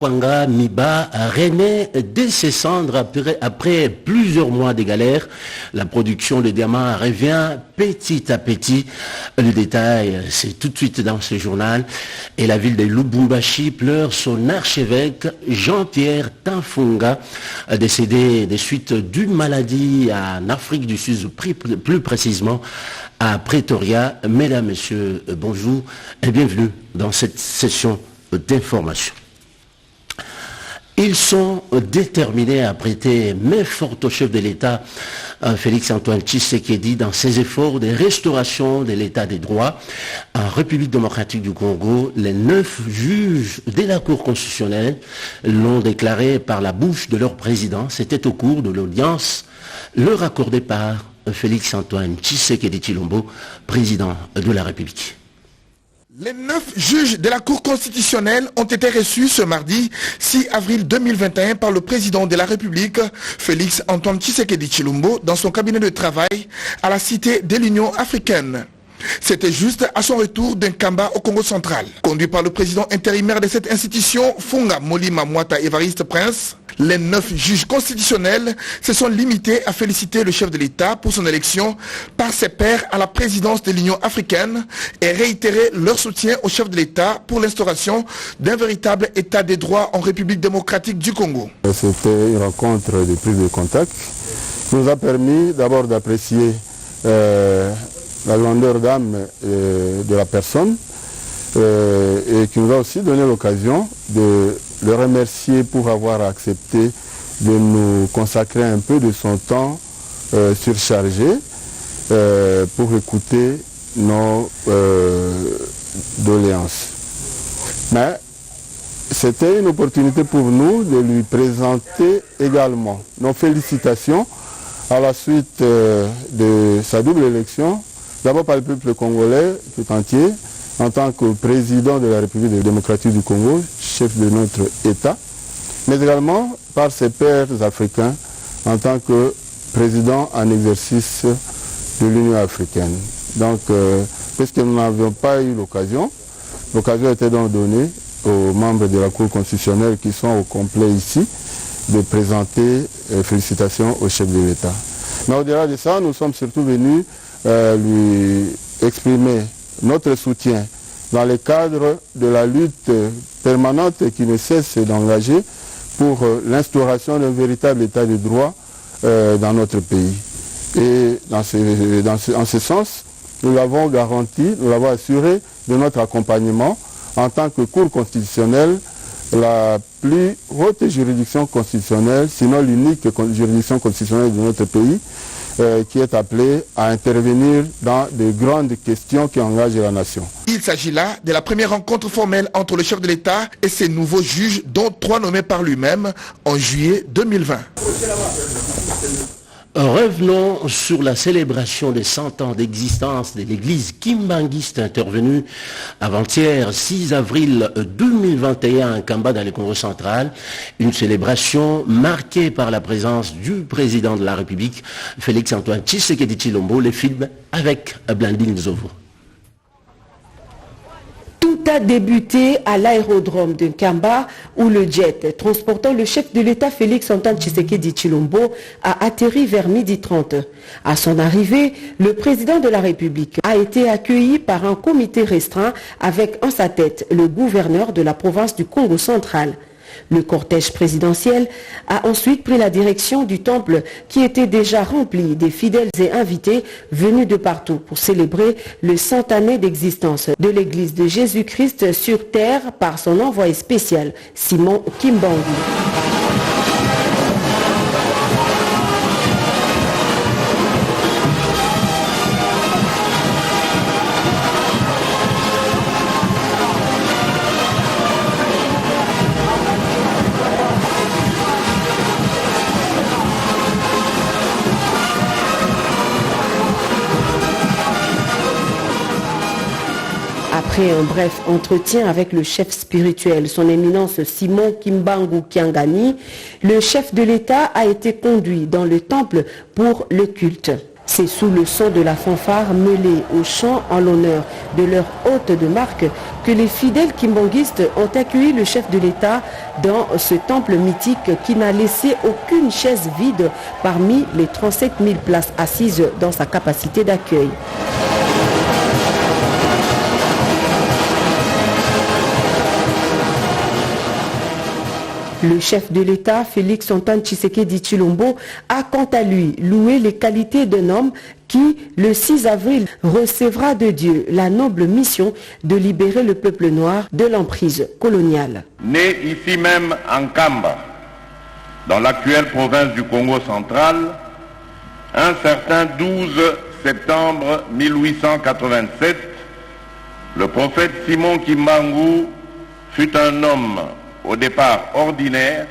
Kwanga Miba renaît de ses cendres après plusieurs mois de galère. La production de diamants revient petit à petit. Le détail, c'est tout de suite dans ce journal. Et la ville de Lubumbashi pleure son archevêque Jean-Pierre Tanfunga, décédé des suites d'une maladie en Afrique du Sud, plus précisément à Pretoria. Mesdames, Messieurs, bonjour et bienvenue dans cette session d'information. Ils sont déterminés à prêter main forte au chef de l'État, Félix-Antoine Tshisekedi, dans ses efforts de restauration de l'État des droits. En République démocratique du Congo, les 9 juges de la Cour constitutionnelle l'ont déclaré par la bouche de leur président. C'était au cours de l'audience leur accordée par Félix-Antoine Tshisekedi Tshilombo, président de la République. Les 9 juges de la Cour constitutionnelle ont été reçus ce mardi 6 avril 2021 par le président de la République, Félix-Antoine Tshisekedi Tshilombo, dans son cabinet de travail à la Cité de l'Union africaine. C'était juste à son retour d'un combat au Congo central. Conduit par le président intérimaire de cette institution, Funga Molima Mwata Évariste Prince, les 9 juges constitutionnels se sont limités à féliciter le chef de l'État pour son élection par ses pairs à la présidence de l'Union africaine et réitérer leur soutien au chef de l'État pour l'instauration d'un véritable État des droits en République démocratique du Congo. C'était une rencontre de prise de contact qui nous a permis d'abord d'apprécier la grandeur d'âme de la personne et qui nous a aussi donné l'occasion de le remercier pour avoir accepté de nous consacrer un peu de son temps surchargé pour écouter nos doléances. Mais c'était une opportunité pour nous de lui présenter également nos félicitations à la suite de sa double élection, d'abord par le peuple congolais tout entier, en tant que président de la République démocratique du Congo, chef de notre État, mais également par ses pairs africains en tant que président en exercice de l'Union africaine. Donc, puisque nous n'avions pas eu l'occasion était donc donnée aux membres de la Cour constitutionnelle qui sont au complet ici, de présenter félicitations au chef de l'État. Mais au-delà de ça, nous sommes surtout venus lui exprimer notre soutien dans le cadre de la lutte permanente qui ne cesse d'engager pour l'instauration d'un véritable état de droit dans notre pays. Et en ce sens, nous l'avons garanti, nous l'avons assuré de notre accompagnement en tant que Cour constitutionnelle, la plus haute juridiction constitutionnelle, sinon l'unique juridiction constitutionnelle de notre pays, qui est appelé à intervenir dans de grandes questions qui engagent la nation. Il s'agit là de la première rencontre formelle entre le chef de l'État et ses nouveaux juges, dont 3 nommés par lui-même en juillet 2020. Revenons sur la célébration des 100 ans d'existence de l'église kimbanguiste intervenue avant-hier 6 avril 2021 à Kamba dans le Congo central. Une célébration marquée par la présence du président de la République, Félix-Antoine Tshisekedi Tshilombo, les films avec Blandine Zovo. Tout a débuté à l'aérodrome de Kamba où le jet transportant le chef de l'État Félix-Antoine Tshisekedi Tshilombo a atterri vers 12h30. À son arrivée, le président de la République a été accueilli par un comité restreint avec en sa tête le gouverneur de la province du Congo central. Le cortège présidentiel a ensuite pris la direction du temple qui était déjà rempli des fidèles et invités venus de partout pour célébrer le 100 années d'existence de l'église de Jésus-Christ sur terre par son envoyé spécial Simon Kimbangu. Après un bref entretien avec le chef spirituel, son éminence Simon Kimbangu Kiangani, le chef de l'État a été conduit dans le temple pour le culte. C'est sous le son de la fanfare mêlée au chant en l'honneur de leur hôte de marque que les fidèles kimbanguistes ont accueilli le chef de l'État dans ce temple mythique qui n'a laissé aucune chaise vide parmi les 37 000 places assises dans sa capacité d'accueil. Le chef de l'État, Félix Antoine Tshisekedi Tshilombo, a quant à lui loué les qualités d'un homme qui, le 6 avril, recevra de Dieu la noble mission de libérer le peuple noir de l'emprise coloniale. Né ici même en Kamba, dans l'actuelle province du Congo central, un certain 12 septembre 1887, le prophète Simon Kimbangu fut un homme au départ ordinaire,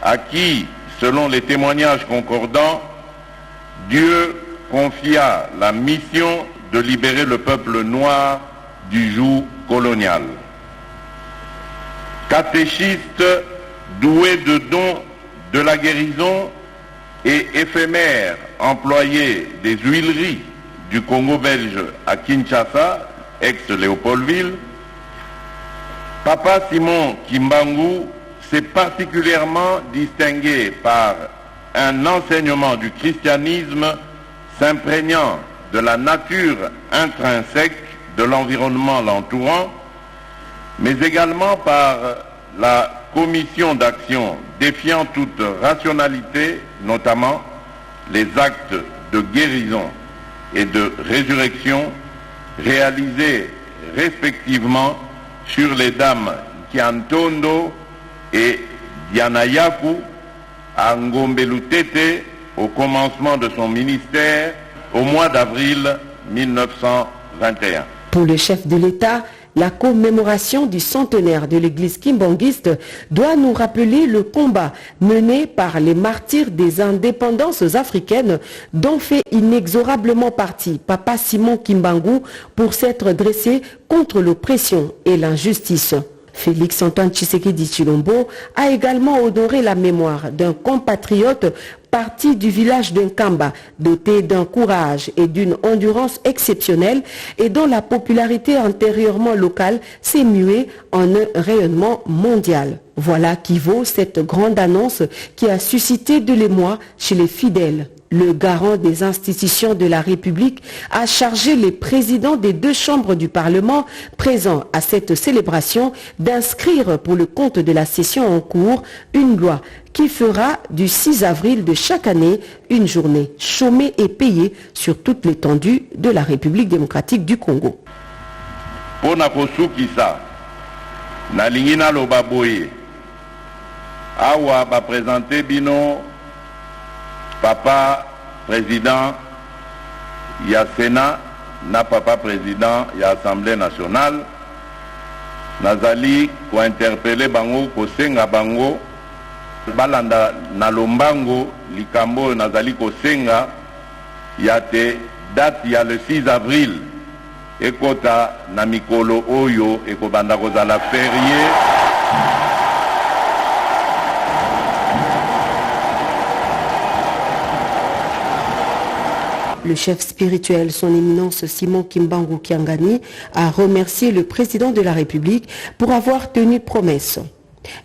à qui, selon les témoignages concordants, Dieu confia la mission de libérer le peuple noir du joug colonial. Catéchiste doué de dons de la guérison et éphémère employé des huileries du Congo belge à Kinshasa, ex-Léopoldville, Papa Simon Kimbangu s'est particulièrement distingué par un enseignement du christianisme s'imprégnant de la nature intrinsèque de l'environnement l'entourant, mais également par la commission d'action défiant toute rationalité, notamment les actes de guérison et de résurrection réalisés respectivement sur les dames Kiantondo et Dianayaku à Ngombelutete au commencement de son ministère au mois d'avril 1921. Pour le chef de l'État, la commémoration du centenaire de l'église kimbanguiste doit nous rappeler le combat mené par les martyrs des indépendances africaines dont fait inexorablement partie Papa Simon Kimbangu pour s'être dressé contre l'oppression et l'injustice. Félix Antoine Tshisekedi Tshilombo a également honoré la mémoire d'un compatriote parti du village d'Nkamba, doté d'un courage et d'une endurance exceptionnelle et dont la popularité antérieurement locale s'est muée en un rayonnement mondial. Voilà qui vaut cette grande annonce qui a suscité de l'émoi chez les fidèles. Le garant des institutions de la République a chargé les présidents des deux chambres du Parlement présents à cette célébration d'inscrire pour le compte de la session en cours une loi qui fera du 6 avril de chaque année une journée chômée et payée sur toute l'étendue de la République démocratique du Congo. Pona kosukisa na lingina lobaboye awa ba présenter bino papa président ya Sénat na papa président ya Assemblée nationale nazali ko interpeller bango ko senga bango balanda na lombango likambo nazali ko senga ya te date ya le 6 avril ekota na mikolo oyo ekobanda kozala férié. Le chef spirituel, son éminence Simon Kimbangu Kiangani, a remercié le président de la République pour avoir tenu promesse.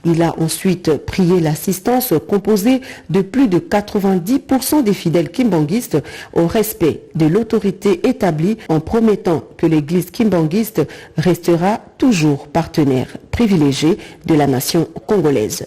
Il a ensuite prié l'assistance composée de plus de 90% des fidèles kimbanguistes au respect de l'autorité établie en promettant que l'église kimbanguiste restera toujours partenaire privilégié de la nation congolaise.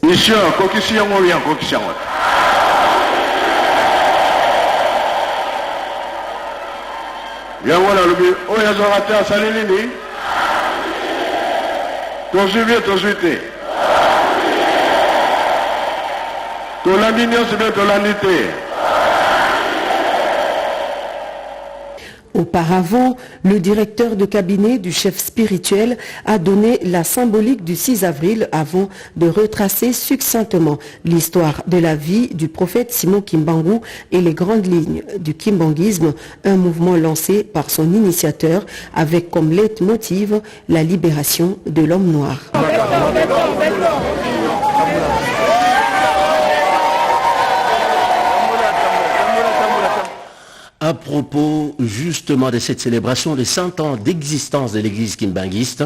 Auparavant, le directeur de cabinet du chef spirituel a donné la symbolique du 6 avril avant de retracer succinctement l'histoire de la vie du prophète Simon Kimbangu et les grandes lignes du kimbanguisme, un mouvement lancé par son initiateur avec comme leitmotiv la libération de l'homme noir. Après propos justement de cette célébration des 100 ans d'existence de l'église kimbanguiste,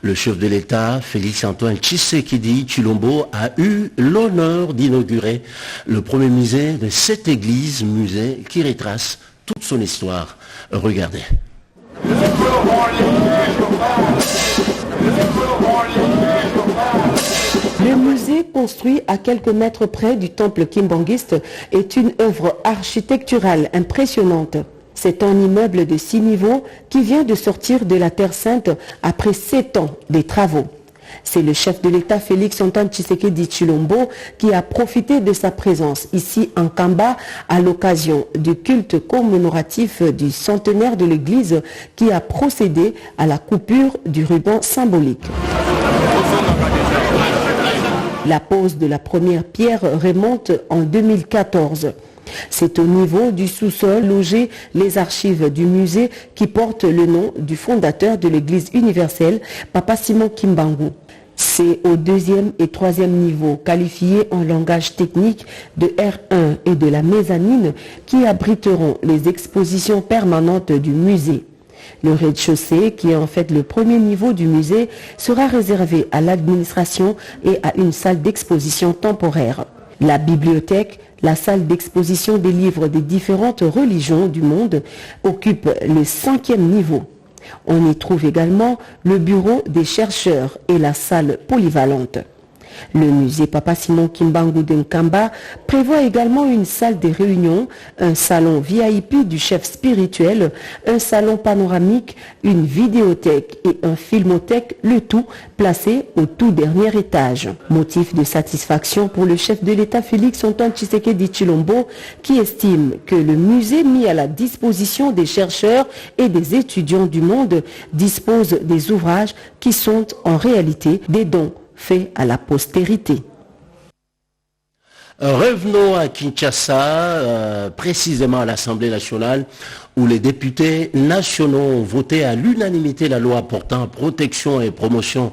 le chef de l'État, Félix-Antoine Tshisekedi Tshilombo, a eu l'honneur d'inaugurer le premier musée de cette église, musée qui retrace toute son histoire. Regardez. Le musée, construit à quelques mètres près du temple kimbanguiste, est une œuvre architecturale impressionnante. C'est un immeuble de 6 niveaux qui vient de sortir de la Terre Sainte après 7 ans de travaux. C'est le chef de l'État Félix-Antoine Tshisekedi Tshilombo qui a profité de sa présence ici en Kamba à l'occasion du culte commémoratif du centenaire de l'église qui a procédé à la coupure du ruban symbolique. La pose de la première pierre remonte en 2014. C'est au niveau du sous-sol logé les archives du musée qui portent le nom du fondateur de l'Église universelle, Papa Simon Kimbangu. C'est au 2e et 3e niveau, qualifiés en langage technique de R1 et de la mezzanine, qui abriteront les expositions permanentes du musée. Le rez-de-chaussée, qui est en fait le premier niveau du musée, sera réservé à l'administration et à une salle d'exposition temporaire. La bibliothèque, la salle d'exposition des livres des différentes religions du monde, occupe le 5e niveau. On y trouve également le bureau des chercheurs et la salle polyvalente. Le musée Papa Simon Kimbangu de Nkamba prévoit également une salle de réunion, un salon VIP du chef spirituel, un salon panoramique, une vidéothèque et un filmothèque, le tout placé au tout dernier étage. Motif de satisfaction pour le chef de l'État Félix-Antoine Tshisekedi Tshilombo qui estime que le musée mis à la disposition des chercheurs et des étudiants du monde dispose des ouvrages qui sont en réalité des dons fait à la postérité. Revenons à Kinshasa, précisément à l'Assemblée nationale, où les députés nationaux ont voté à l'unanimité la loi portant protection et promotion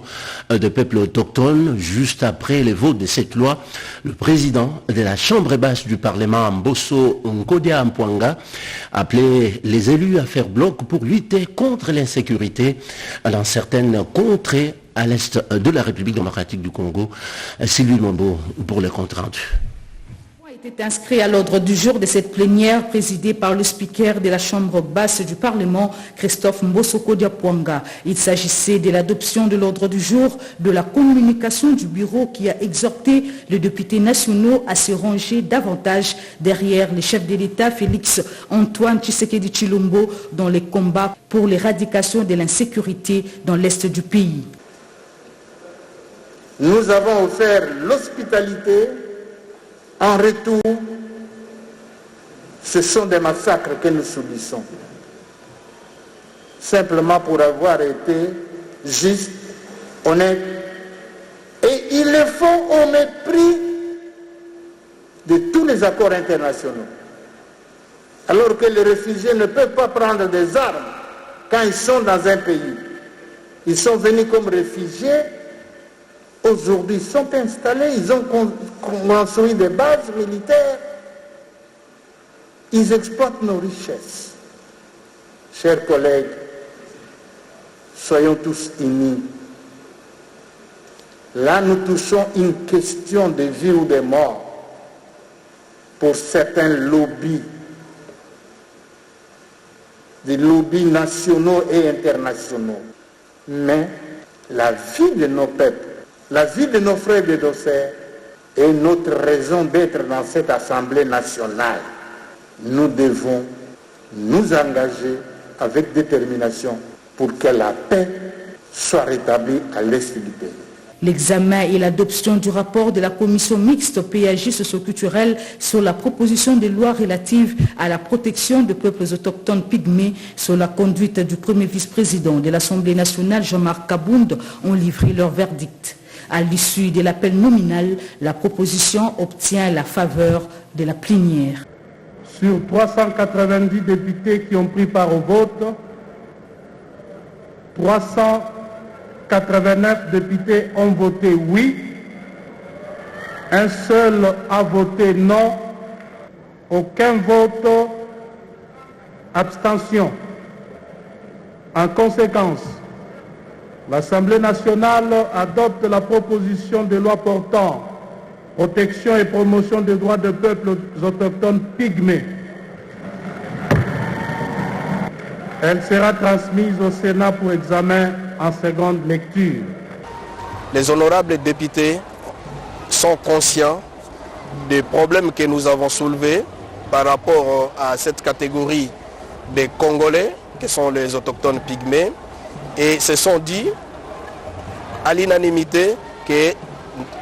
des peuples autochtones. Juste après les votes de cette loi, le président de la Chambre basse du Parlement, Mbosso Nkodia Mpwanga, appelait les élus à faire bloc pour lutter contre l'insécurité dans certaines contrées à l'est de la République démocratique du Congo. Sylvie Mombo pour le compte rendu. Est inscrit à l'ordre du jour de cette plénière présidée par le speaker de la Chambre basse du Parlement, Christophe Mbosoko Diapwanga. Il s'agissait de l'adoption de l'ordre du jour de la communication du bureau qui a exhorté les députés nationaux à se ranger davantage derrière le chef de l'État Félix-Antoine Tshisekedi Tshilombo dans les combats pour l'éradication de l'insécurité dans l'est du pays. Nous avons offert l'hospitalité. En retour, ce sont des massacres que nous subissons. Simplement pour avoir été juste, honnête. Et ils le font au mépris de tous les accords internationaux. Alors que les réfugiés ne peuvent pas prendre des armes quand ils sont dans un pays. Ils sont venus comme réfugiés. Aujourd'hui, ils sont installés, ils ont construit des bases militaires. Ils exploitent nos richesses. Chers collègues, soyons tous unis. Là, nous touchons une question de vie ou de mort pour certains lobbies, des lobbies nationaux et internationaux. Mais la vie de nos peuples, la vie de nos frères et de nos sœurs est notre raison d'être dans cette Assemblée nationale. Nous devons nous engager avec détermination pour que la paix soit rétablie à l'est du pays. L'examen et l'adoption du rapport de la commission mixte PAJ socio-culturelle sur la proposition de loi relative à la protection des peuples autochtones pygmées sur la conduite du premier vice-président de l'Assemblée nationale, Jean-Marc Kabound, ont livré leur verdict. À l'issue de l'appel nominal, la proposition obtient la faveur de la plénière. Sur 390 députés qui ont pris part au vote, 389 députés ont voté oui, un seul a voté non, aucun vote Abstention. En conséquence, l'Assemblée nationale adopte la proposition de loi portant protection et promotion des droits des peuples autochtones pygmées. Elle sera transmise au Sénat pour examen en seconde lecture. Les honorables députés sont conscients des problèmes que nous avons soulevés par rapport à cette catégorie des Congolais, qui sont les autochtones pygmées, et se sont dit à l'unanimité que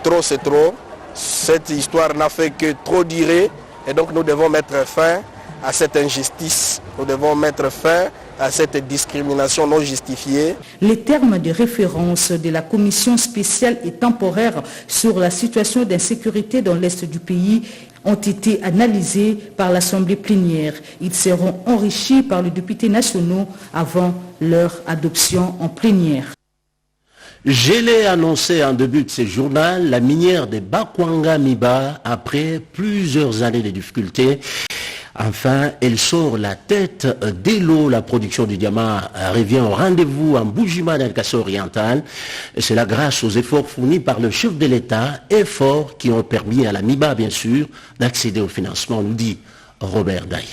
trop c'est trop, cette histoire n'a fait que trop durer, et donc nous devons mettre fin à cette injustice, nous devons mettre fin à cette discrimination non justifiée. Les termes de référence de la commission spéciale et temporaire sur la situation d'insécurité dans l'Est du pays ont été analysés par l'Assemblée plénière. Ils seront enrichis par les députés nationaux avant leur adoption en plénière. Je l'ai annoncé en début de ce journal, la minière de Bakwanga Miba, après plusieurs années de difficultés, enfin, elle sort la tête de l'eau. La production du diamant revient au rendez-vous en Bujima dans le Kasaï oriental. Et cela grâce aux efforts fournis par le chef de l'État, efforts qui ont permis à la Miba, bien sûr, d'accéder au financement, nous dit Robert Daye.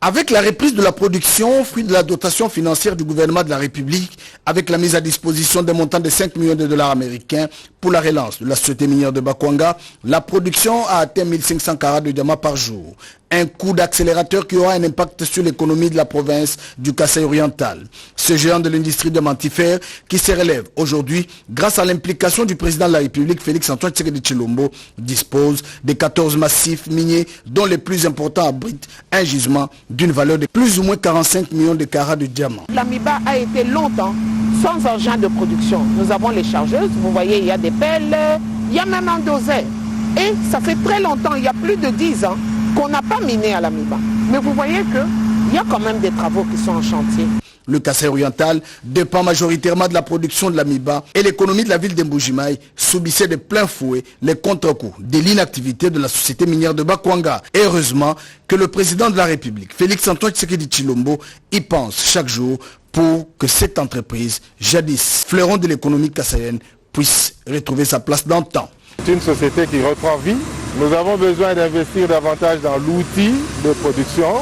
Avec la reprise de la production, fruit de la dotation financière du gouvernement de la République, avec la mise à disposition d'un montant de 5 millions de dollars américains pour la relance de la société minière de Bakwanga, la production a atteint 1500 carats de diamants par jour. Un coup d'accélérateur qui aura un impact sur l'économie de la province du Kasaï oriental. Ce géant de l'industrie diamantifère qui se relève aujourd'hui grâce à l'implication du président de la République, Félix-Antoine Tshisekedi Tshilombo, dispose de 14 massifs miniers dont les plus importants abritent un gisement d'une valeur de plus ou moins 45 millions de carats de diamants. La Miba a été longtemps sans engin de production. Nous avons les chargeuses, vous voyez, il y a des pelles, il y a même un dosaire. Et ça fait très longtemps, il y a plus de 10 ans, qu'on n'a pas miné à la Miba. Mais vous voyez qu'il y a quand même des travaux qui sont en chantier. Le Kasaï oriental dépend majoritairement de la production de la Miba et l'économie de la ville d'Mbujimai subissait de plein fouet les contre-coups de l'inactivité de la société minière de Bakwanga. Et heureusement que le président de la République, Félix-Antoine Tshisekedi Tshilombo, y pense chaque jour pour que cette entreprise, jadis fleuron de l'économie kassaïenne, puisse retrouver sa place dans le temps. C'est une société qui reprend vie. Nous avons besoin d'investir davantage dans l'outil de production.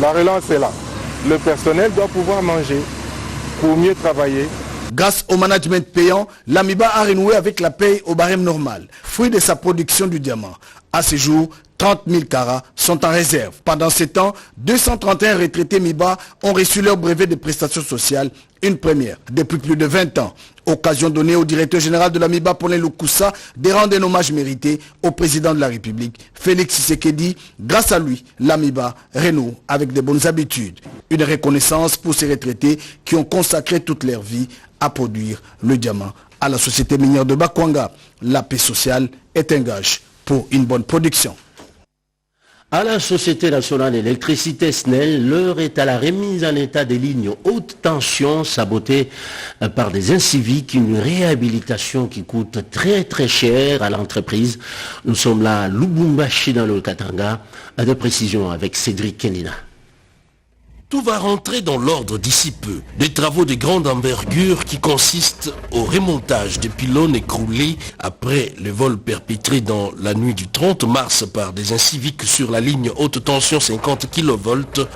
La relance est là. Le personnel doit pouvoir manger pour mieux travailler. Grâce au management payant, la Miba a renoué avec la paye au barème normal, fruit de sa production du diamant. À ce jour, 30 000 carats sont en réserve. Pendant ce temps, 231 retraités Miba ont reçu leur brevet de prestations sociales, une première depuis plus de 20 ans. Occasion donnée au directeur général de la Miba, Paulin Lukusa, de rendre un hommage mérité au président de la République, Félix Tshisekedi. Grâce à lui, la Miba renoue avec de bonnes habitudes. Une reconnaissance pour ces retraités qui ont consacré toute leur vie à produire le diamant à la société minière de Bakwanga. La paix sociale est un gage pour une bonne production. À la Société nationale d'électricité SNEL, l'heure est à la remise en état des lignes haute tension sabotées par des inciviques, une réhabilitation qui coûte très très cher à l'entreprise. Nous sommes là à Lubumbashi dans le Katanga. De précision avec Cédric Kenina. Tout va rentrer dans l'ordre d'ici peu. Des travaux de grande envergure qui consistent au remontage des pylônes écroulés après le vol perpétré dans la nuit du 30 mars par des inciviques sur la ligne haute tension 50 kV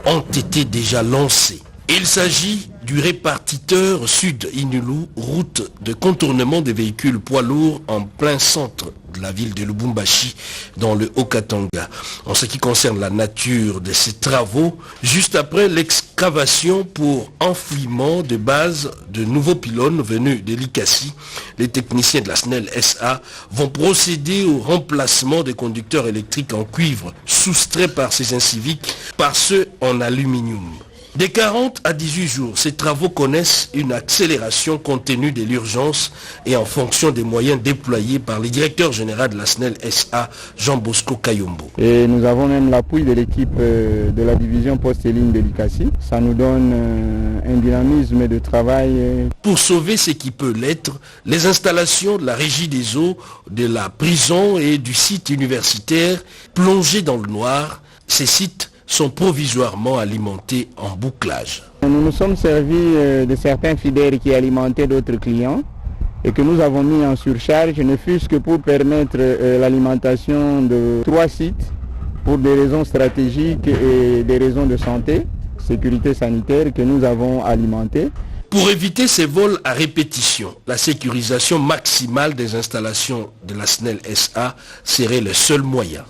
ont été déjà lancés. Il s'agit du répartiteur Sud Inulu, route de contournement des véhicules poids lourds en plein centre de la ville de Lubumbashi, dans le Haut-Katanga. En ce qui concerne la nature de ces travaux, juste après l'excavation pour enfouissement de base de nouveaux pylônes venus de l'ICASI, les techniciens de la SNEL SA vont procéder au remplacement des conducteurs électriques en cuivre soustraits par ces inciviques par ceux en aluminium. De 40 à 18 jours, ces travaux connaissent une accélération compte tenu de l'urgence et en fonction des moyens déployés par le directeur général de la SNEL SA, Jean-Bosco Kayombo. Et nous avons même l'appui de l'équipe de la division poste et ligne de l'ICASI. Ça nous donne un dynamisme de travail. Pour sauver ce qui peut l'être, les installations de la régie des eaux, de la prison et du site universitaire plongés dans le noir, ces sites sont provisoirement alimentés en bouclage. Nous nous sommes servis de certains fidèles qui alimentaient d'autres clients et que nous avons mis en surcharge, ne fût-ce que pour permettre l'alimentation de 3 sites pour des raisons stratégiques et des raisons de santé, sécurité sanitaire que nous avons alimentés. Pour éviter ces vols à répétition, la sécurisation maximale des installations de la SNEL SA serait le seul moyen.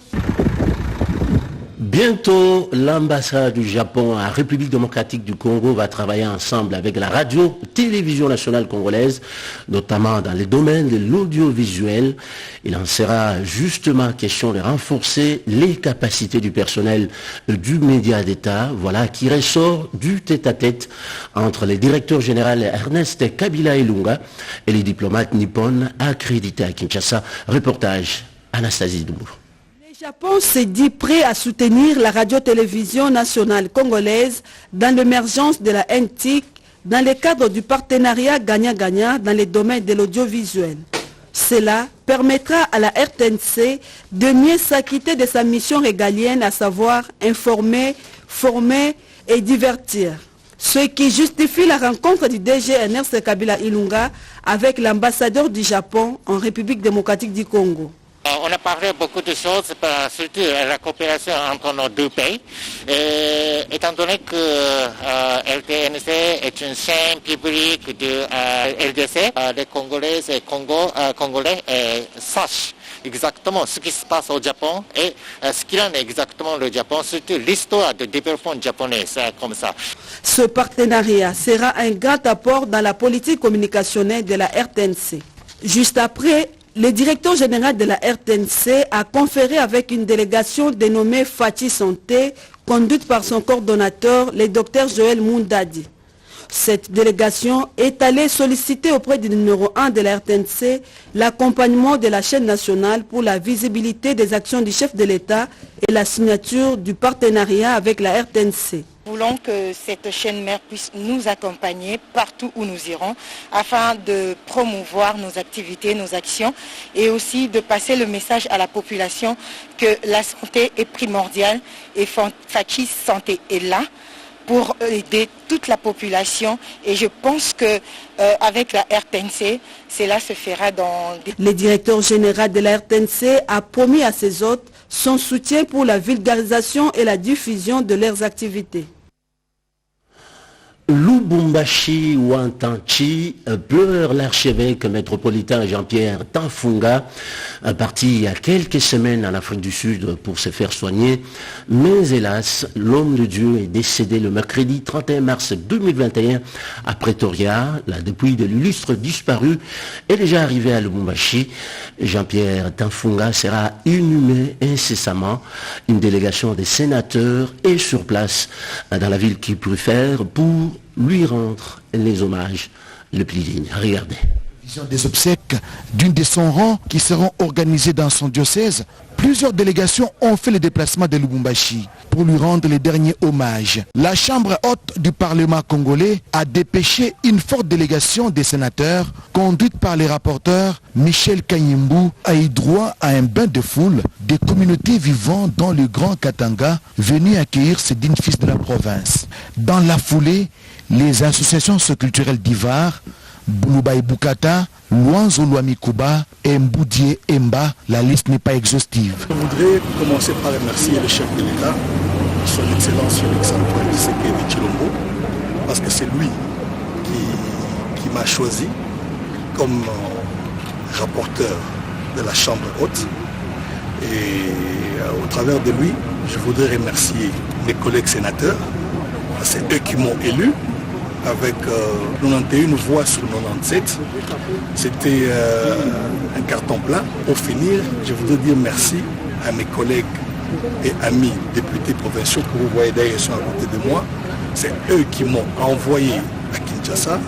Bientôt, l'ambassade du Japon à République démocratique du Congo va travailler ensemble avec la radio-télévision nationale congolaise, notamment dans les domaines de l'audiovisuel. Il en sera justement question de renforcer les capacités du personnel du média d'État, voilà qui ressort du tête-à-tête entre les directeurs généraux Ernest Kabila Ilunga et les diplomates nippons accrédités à Kinshasa. Reportage Anastasie Doumou. Le Japon s'est dit prêt à soutenir la radio-télévision nationale congolaise dans l'émergence de la NTIC dans le cadre du partenariat gagnant-gagnant dans les domaines de l'audiovisuel. Cela permettra à la RTNC de mieux s'acquitter de sa mission régalienne, à savoir informer, former et divertir. Ce qui justifie la rencontre du DG Ernest Kabila Ilunga avec l'ambassadeur du Japon en République démocratique du Congo. On a parlé beaucoup de choses, surtout la coopération entre nos deux pays. Étant donné que LTNC est une chaîne publique de LDC, les Congolais et Congolais sachent exactement ce qui se passe au Japon et ce qu'il en est exactement le Japon, surtout l'histoire de développement japonais, comme ça. Ce partenariat sera un grand apport dans la politique communicationnelle de la RTNC. Juste après, le directeur général de la RTNC a conféré avec une délégation dénommée Fati Santé, conduite par son coordonnateur, le docteur Joël Mundadi. Cette délégation est allée solliciter auprès du numéro 1 de la RTNC l'accompagnement de la chaîne nationale pour la visibilité des actions du chef de l'État et la signature du partenariat avec la RTNC. Nous voulons que cette chaîne mère puisse nous accompagner partout où nous irons afin de promouvoir nos activités, nos actions et aussi de passer le message à la population que la santé est primordiale et Fati Santé est là pour aider toute la population et je pense que avec la RTNC, cela se fera dans... Le directeur général de la RTNC a promis à ses hôtes son soutien pour la vulgarisation et la diffusion de leurs activités. Lubumbashi Wantanchi pleure l'archevêque métropolitain Jean-Pierre Tanfunga, parti il y a quelques semaines en Afrique du Sud pour se faire soigner. Mais hélas, l'homme de Dieu est décédé le mercredi 31 mars 2021 à Pretoria. La dépouille de l'illustre disparu est déjà arrivée à Lubumbashi. Jean-Pierre Tanfunga sera inhumé incessamment. Une délégation des sénateurs est sur place dans la ville qui préfère pour lui rendre les hommages le plus dignes. Regardez. Des obsèques d'une de son rang qui seront organisées dans son diocèse, plusieurs délégations ont fait le déplacement de Lubumbashi pour lui rendre les derniers hommages. La Chambre haute du Parlement congolais a dépêché une forte délégation des sénateurs, conduite par les rapporteurs Michel Kanyimbu, a eu droit à un bain de foule des communautés vivant dans le Grand Katanga, venues accueillir ces dignes fils de la province. Dans la foulée, les associations socioculturelles d'Ivar, Boulouba et Bukata, Luanzo Luamikuba et Mboudie Emba, la liste n'est pas exhaustive. Je voudrais commencer par remercier le chef de l'État, son Excellence Félix Antoine Tshisekedi Tshilombo, parce que c'est lui qui m'a choisi comme rapporteur de la Chambre haute. Et au travers de lui, je voudrais remercier mes collègues sénateurs, c'est eux qui m'ont élu, avec 91 voix sur 97. C'était un carton plein. Pour finir, je voudrais dire merci à mes collègues et amis députés provinciaux que vous voyez d'ailleurs, ils sont à côté de moi. C'est eux qui m'ont envoyé à Kinshasa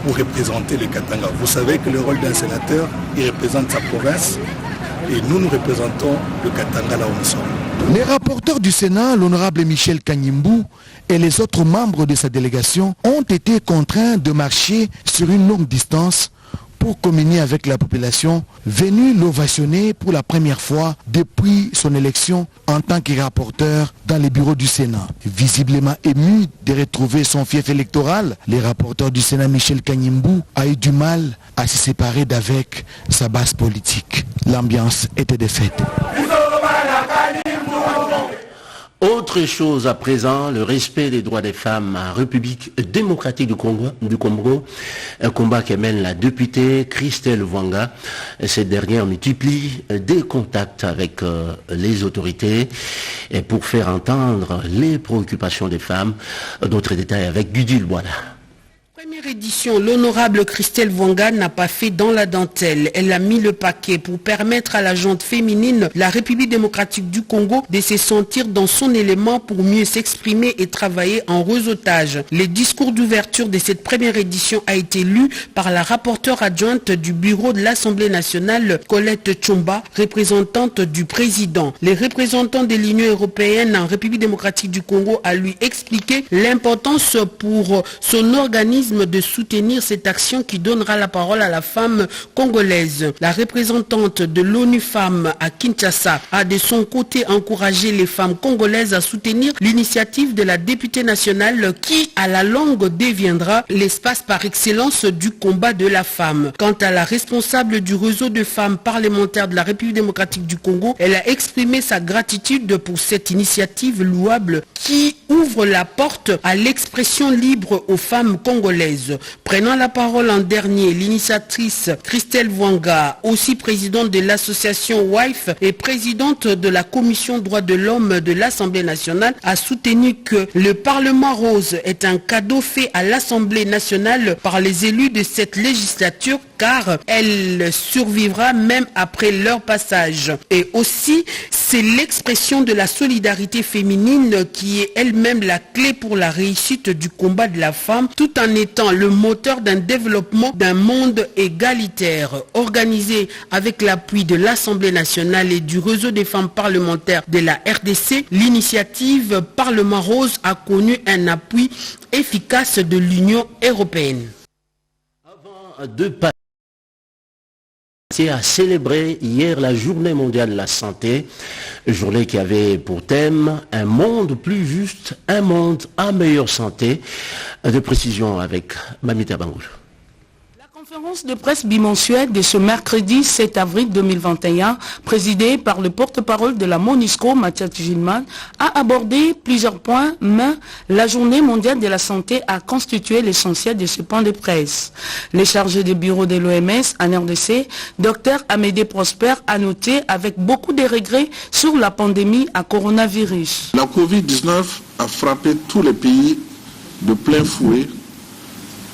pour représenter le Katanga. Vous savez que le rôle d'un sénateur, il représente sa province et nous représentons le Katanga là où nous sommes. Les rapporteurs du Sénat, l'honorable Michel Kanyimbu et les autres membres de sa délégation ont été contraints de marcher sur une longue distance pour communier avec la population, venu l'ovationner pour la première fois depuis son élection en tant que rapporteur dans les bureaux du Sénat. Visiblement ému de retrouver son fief électoral, le rapporteur du Sénat Michel Kanyimbu a eu du mal à se séparer d'avec sa base politique. L'ambiance était de fête. Autre chose à présent, le respect des droits des femmes en République démocratique du Congo, un combat que mène la députée Christelle Vwanga. Cette dernière multiplie des contacts avec les autorités et pour faire entendre les préoccupations des femmes. D'autres détails avec Gudil Boada. Première édition, l'honorable Christelle Vwanga n'a pas fait dans la dentelle. Elle a mis le paquet pour permettre à la gente féminine, la République démocratique du Congo, de se sentir dans son élément pour mieux s'exprimer et travailler en réseautage. Le discours d'ouverture de cette première édition a été lu par la rapporteure adjointe du bureau de l'Assemblée nationale, Colette Tchomba, représentante du président. Les représentants de l'Union européenne en République démocratique du Congo a lui expliqué l'importance pour son organisme de soutenir cette action qui donnera la parole à la femme congolaise. La représentante de l'ONU Femmes à Kinshasa a de son côté encouragé les femmes congolaises à soutenir l'initiative de la députée nationale qui, à la longue, deviendra l'espace par excellence du combat de la femme. Quant à la responsable du réseau de femmes parlementaires de la République démocratique du Congo, elle a exprimé sa gratitude pour cette initiative louable qui ouvre la porte à l'expression libre aux femmes congolaises. Prenant la parole en dernier, l'initiatrice Christelle Vwanga, aussi présidente de l'association WIFE et présidente de la commission droits de l'homme de l'Assemblée nationale, a soutenu que le Parlement rose est un cadeau fait à l'Assemblée nationale par les élus de cette législature car elle survivra même après leur passage. Et aussi, c'est l'expression de la solidarité féminine qui est elle-même la clé pour la réussite du combat de la femme, tout en étant le moteur d'un développement d'un monde égalitaire. Organisé avec l'appui de l'Assemblée nationale et du réseau des femmes parlementaires de la RDC, l'initiative Parlement Rose a connu un appui efficace de l'Union européenne. Avant de a célébré hier la journée mondiale de la santé, journée qui avait pour thème un monde plus juste, un monde en meilleure santé. De précision avec Mamita Bangoul. La conférence de presse bimensuelle de ce mercredi 7 avril 2021, présidée par le porte-parole de la MONUSCO, Mathias Gilman, a abordé plusieurs points, mais la journée mondiale de la santé a constitué l'essentiel de ce point de presse. Le chargé de bureau de l'OMS en RDC, Dr Amédée Prosper, a noté avec beaucoup de regrets sur la pandémie à coronavirus. La Covid-19 a frappé tous les pays de plein fouet,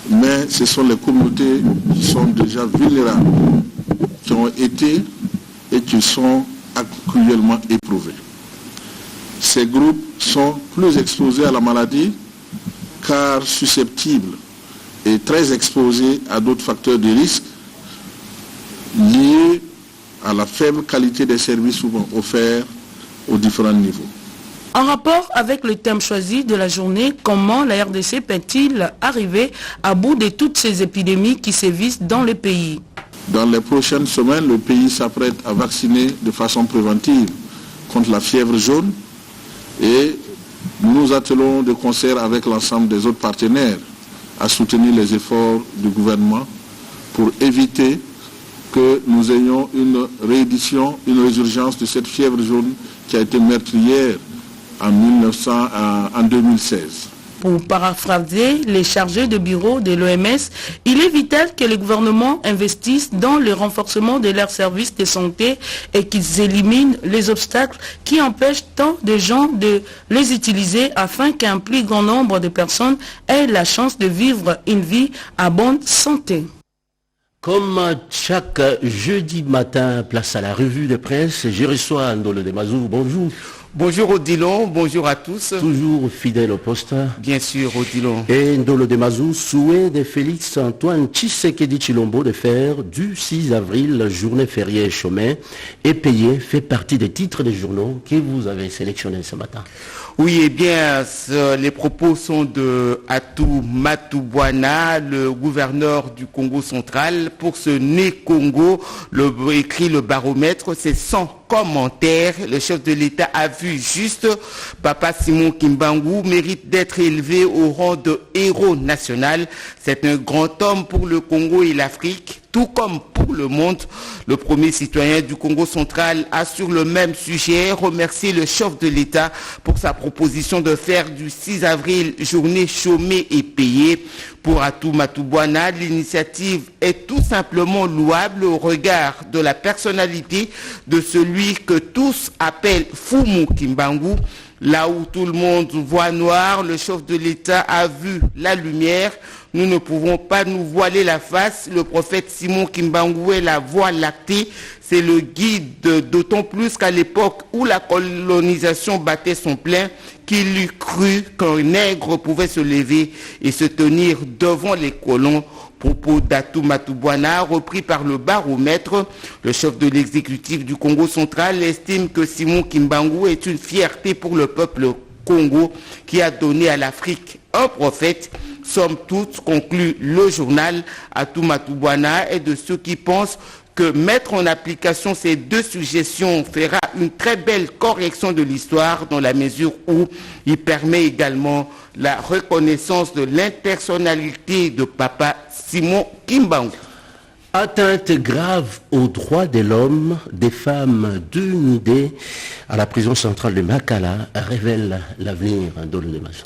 mais ce sont les communautés qui sont déjà vulnérables, qui ont été et qui sont actuellement éprouvées. Ces groupes sont plus exposés à la maladie car susceptibles et très exposés à d'autres facteurs de risque liés à la faible qualité des services souvent offerts aux différents niveaux. En rapport avec le thème choisi de la journée, comment la RDC peut-il arriver à bout de toutes ces épidémies qui sévissent dans le pays? Dans les prochaines semaines, le pays s'apprête à vacciner de façon préventive contre la fièvre jaune et nous nous attelons de concert avec l'ensemble des autres partenaires à soutenir les efforts du gouvernement pour éviter que nous ayons une réédition, une résurgence de cette fièvre jaune qui a été meurtrière en 2016. Pour paraphraser les chargés de bureau de l'OMS, il est vital que les gouvernements investissent dans le renforcement de leurs services de santé et qu'ils éliminent les obstacles qui empêchent tant de gens de les utiliser afin qu'un plus grand nombre de personnes aient la chance de vivre une vie à bonne santé. Comme chaque jeudi matin, place à la revue de presse, je reçois Ndolo de Mazou. Bonjour. Bonjour Odilon, bonjour à tous. Toujours fidèle au poste. Bien sûr Odilon. Et Ndolo de Mazou, souhait de Félix Antoine Tshisekedi Tshilombo de faire du 6 avril la journée fériée chômée et payée fait partie des titres des journaux que vous avez sélectionnés ce matin. Oui, eh bien, les propos sont de Atou Matubwana, le gouverneur du Congo central. Pour ce Né Congo, écrit le baromètre, c'est sans commentaire. Le chef de l'État a vu juste. Papa Simon Kimbangu mérite d'être élevé au rang de héros national. C'est un grand homme pour le Congo et l'Afrique, tout comme pour le monde. Le premier citoyen du Congo central a sur le même sujet remercié le chef de l'État pour sa proposition de faire du 6 avril journée chômée et payée. Pour Atou Matubwana, l'initiative est tout simplement louable au regard de la personnalité de celui que tous appellent Fumu Kimbangu. Là où tout le monde voit noir, le chef de l'État a vu la lumière. Nous ne pouvons pas nous voiler la face. Le prophète Simon Kimbangu est la voie lactée. C'est le guide, d'autant plus qu'à l'époque où la colonisation battait son plein, qu'il eût cru qu'un nègre pouvait se lever et se tenir devant les colons. Propos d'Atou Matubwana, repris par le baromètre. Le chef de l'exécutif du Congo central estime que Simon Kimbangu est une fierté pour le peuple Congo qui a donné à l'Afrique un prophète. Somme toute, conclut le journal, Atou Matubwana est de ceux qui pensent que mettre en application ces deux suggestions fera une très belle correction de l'histoire dans la mesure où il permet également la reconnaissance de l'impersonnalité de Papa Simon Kimbangu. Atteinte grave aux droits de l'homme, des femmes dénudées à la prison centrale de Makala révèle l'avenir de l'Odemazo.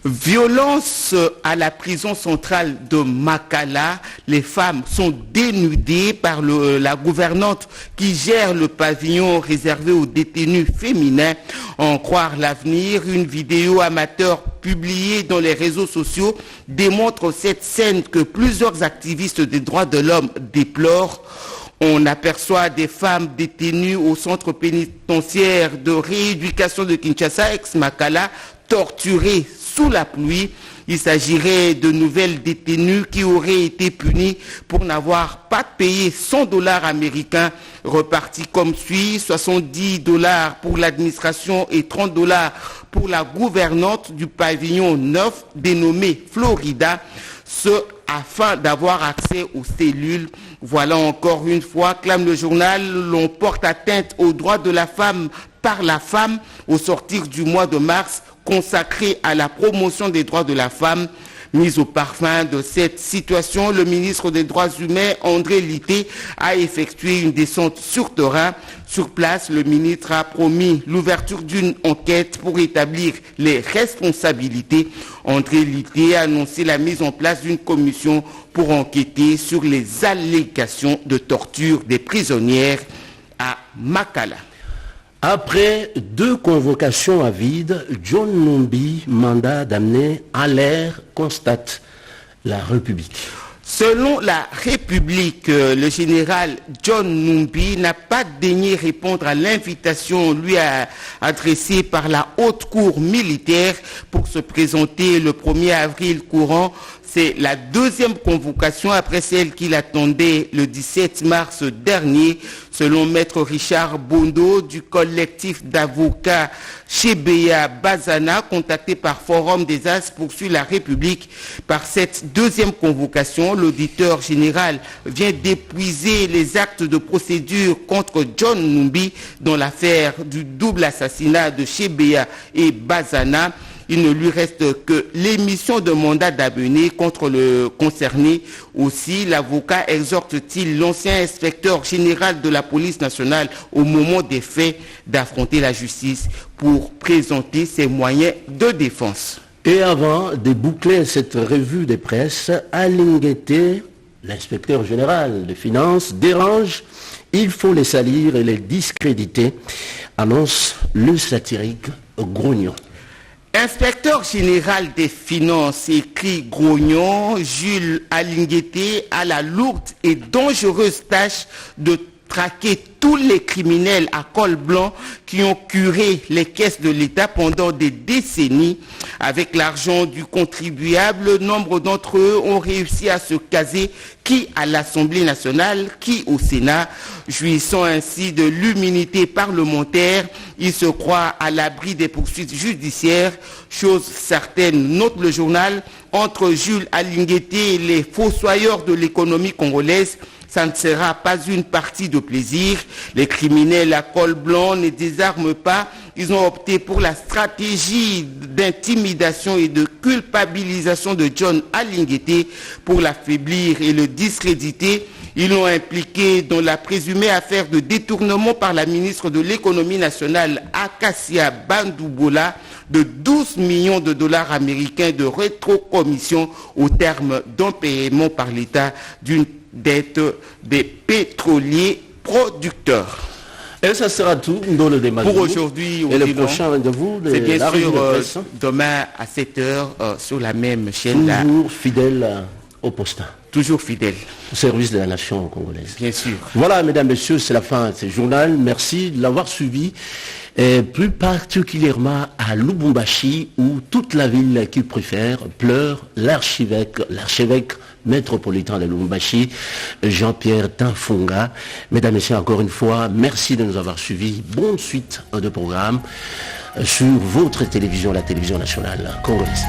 Violence à la prison centrale de Makala. Les femmes sont dénudées par la gouvernante qui gère le pavillon réservé aux détenus féminins. En croire l'avenir, une vidéo amateur publiée dans les réseaux sociaux démontre cette scène que plusieurs activistes des droits de l'homme déplorent. On aperçoit des femmes détenues au centre pénitentiaire de rééducation de Kinshasa, ex-Makala, torturées sous la pluie. Il s'agirait de nouvelles détenues qui auraient été punies pour n'avoir pas payé 100 $ américains repartis comme suit: 70 $ pour l'administration et 30 $ pour la gouvernante du pavillon 9 dénommé Florida, ce afin d'avoir accès aux cellules. Voilà encore une fois, clame le journal, l'on porte atteinte aux droits de la femme par la femme au sortir du mois de mars consacré à la promotion des droits de la femme. Mise au parfum de cette situation, le ministre des Droits humains, André Litté, a effectué une descente sur terrain. Sur place, le ministre a promis l'ouverture d'une enquête pour établir les responsabilités. André Litté a annoncé la mise en place d'une commission pour enquêter sur les allégations de torture des prisonnières à Makala. Après 2 convocations à vide, John Numbi, mandat d'amener à l'air, constate la République. Selon la République, le général John Numbi n'a pas daigné répondre à l'invitation lui adressée par la Haute Cour militaire pour se présenter le 1er avril courant. C'est la 2e convocation après celle qu'il attendait le 17 mars dernier. Selon Maître Richard Bondo du collectif d'avocats Chebeya Bazana, contacté par Forum des As, poursuit la République. Par cette 2e convocation, l'auditeur général vient d'épuiser les actes de procédure contre John Numbi dans l'affaire du double assassinat de Chebeya et Bazana. Il ne lui reste que l'émission de mandat d'amener contre le concerné. Aussi, l'avocat exhorte-t-il l'ancien inspecteur général de la police nationale au moment des faits d'affronter la justice pour présenter ses moyens de défense. Et avant de boucler cette revue de presse, Alain Guettet, l'inspecteur général des finances, dérange. Il faut les salir et les discréditer, annonce le satirique Grognon. Inspecteur général des finances, écrit Grognon, Jules Alingueté a la lourde et dangereuse tâche de traquer tous les criminels à col blanc qui ont curé les caisses de l'État pendant des décennies. Avec l'argent du contribuable, nombre d'entre eux ont réussi à se caser, qui à l'Assemblée nationale, qui au Sénat. Jouissant ainsi de l'immunité parlementaire, ils se croient à l'abri des poursuites judiciaires. Chose certaine, note le journal, entre Jules Alingueté et les fossoyeurs de l'économie congolaise, ça ne sera pas une partie de plaisir. Les criminels à col blanc ne désarment pas. Ils ont opté pour la stratégie d'intimidation et de culpabilisation de John Alingueté pour l'affaiblir et le discréditer. Ils l'ont impliqué dans la présumée affaire de détournement par la ministre de l'économie nationale Akasia Bandoubola de 12 millions de dollars américains de rétrocommission au terme d'un paiement par l'État d'une dette des pétroliers producteurs. Et ça sera tout dans le débat. Pour aujourd'hui, et le prochain rendez-vous, c'est bien sûr demain à 7h sur la même chaîne. Toujours fidèle au postin. Toujours fidèle. Au service de la nation congolaise. Bien sûr. Voilà, mesdames, messieurs, c'est la fin de ce journal. Merci de l'avoir suivi. Et plus particulièrement à Lubumbashi, où toute la ville qui préfère pleure l'archevêque métropolitain de Lubumbashi, Jean-Pierre Tinfonga. Mesdames et messieurs, encore une fois, merci de nous avoir suivis. Bonne suite de programme sur votre télévision, la télévision nationale congolaise.